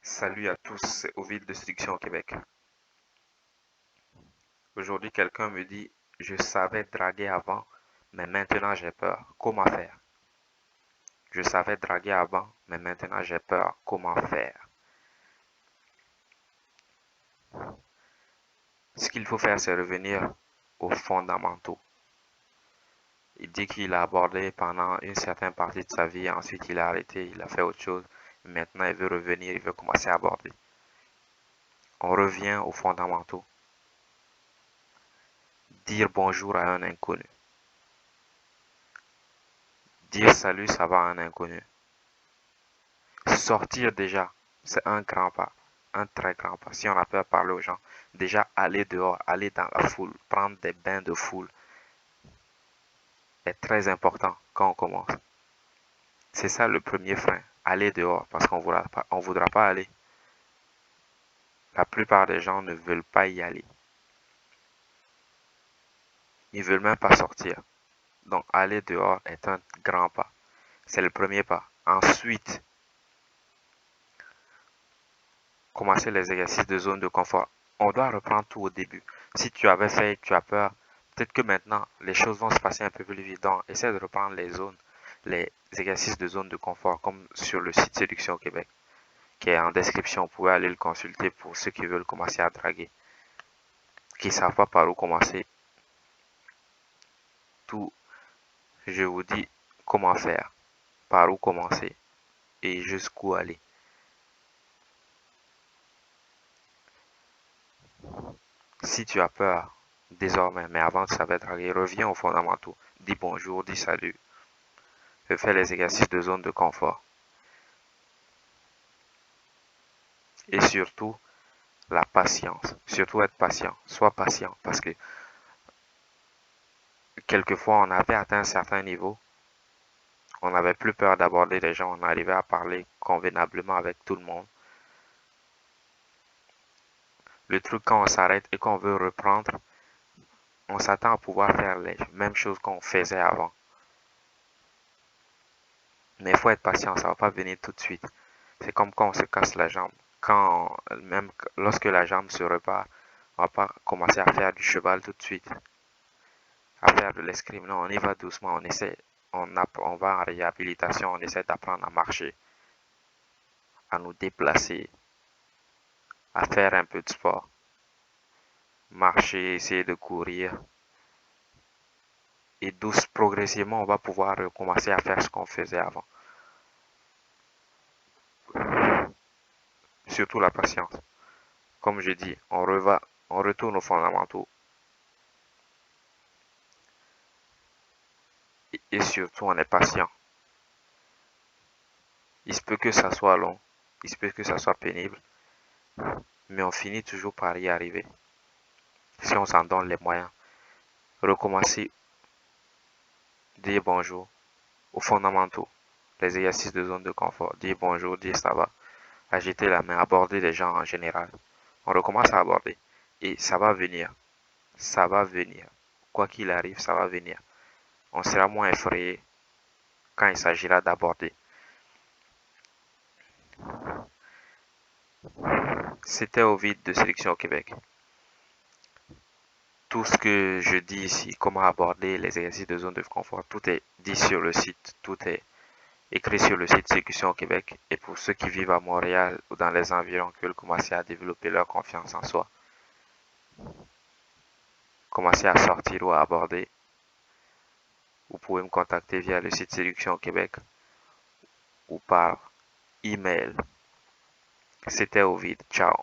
Salut à tous, c'est Ovid de Séduction au Québec. Aujourd'hui, quelqu'un me dit, je savais draguer avant, mais maintenant j'ai peur. Comment faire? Je savais draguer avant, mais maintenant j'ai peur. Comment faire? Ce qu'il faut faire, c'est revenir aux fondamentaux. Il dit qu'il a abordé pendant une certaine partie de sa vie, ensuite il a arrêté, il a fait autre chose. Maintenant, il veut revenir, il veut commencer à aborder. On revient aux fondamentaux. Dire bonjour à un inconnu. Dire salut, ça va à un inconnu. Sortir déjà, c'est un grand pas, un très grand pas. Si on a peur de parler aux gens, déjà aller dehors, aller dans la foule, prendre des bains de foule est très important quand on commence. C'est ça le premier frein, aller dehors parce qu'on voudra pas aller. La plupart des gens ne veulent pas y aller. Ils veulent même pas sortir. Donc aller dehors est un grand pas. C'est le premier pas. Ensuite, commencer les exercices de zone de confort. On doit reprendre tout au début. Si tu avais fait, tu as peur, peut-être que maintenant, les choses vont se passer un peu plus vite. Donc, essaie de reprendre les exercices de zone de confort, comme sur le site Séduction Québec, qui est en description. Vous pouvez aller le consulter pour ceux qui veulent commencer à draguer, qui ne savent pas par où commencer. Tout, je vous dis comment faire, par où commencer et jusqu'où aller. Si tu as peur, désormais, mais avant tu savais draguer, reviens aux fondamentaux. Dis bonjour, dis salut. Fais les exercices de zone de confort. Et surtout, la patience. Surtout être patient. Sois patient parce que quelquefois on avait atteint un certain niveau. On n'avait plus peur d'aborder les gens. On arrivait à parler convenablement avec tout le monde. Le truc quand on s'arrête et qu'on veut reprendre, on s'attend à pouvoir faire les mêmes choses qu'on faisait avant. Mais il faut être patient, ça ne va pas venir tout de suite. C'est comme quand on se casse la jambe. Même lorsque la jambe se repart, on va pas commencer à faire du cheval tout de suite, à faire de l'escrime. Non, on y va doucement, on essaie, on va en réhabilitation, on essaie d'apprendre à marcher, à nous déplacer, à faire un peu de sport. Marcher, essayer de courir. Et progressivement, on va pouvoir recommencer à faire ce qu'on faisait avant. Surtout la patience. Comme je dis, on retourne aux fondamentaux. Et surtout, on est patient. Il se peut que ça soit long, il se peut que ça soit pénible, mais on finit toujours par y arriver. Si on s'en donne les moyens. Recommencer, dire bonjour aux fondamentaux. Les exercices de zone de confort. Dire bonjour, dire ça va. Agiter la main, aborder les gens en général. On recommence à aborder. Et ça va venir. Ça va venir. Quoi qu'il arrive, ça va venir. On sera moins effrayé quand il s'agira d'aborder. C'était Ovid de Sélection au Québec. Tout ce que je dis ici, comment aborder les exercices de zone de confort, tout est dit sur le site, tout est écrit sur le site Séduction au Québec. Et pour ceux qui vivent à Montréal ou dans les environs, qui veulent commencer à développer leur confiance en soi, commencer à sortir ou à aborder, vous pouvez me contacter via le site Séduction au Québec ou par email. C'était Ovid. Ciao.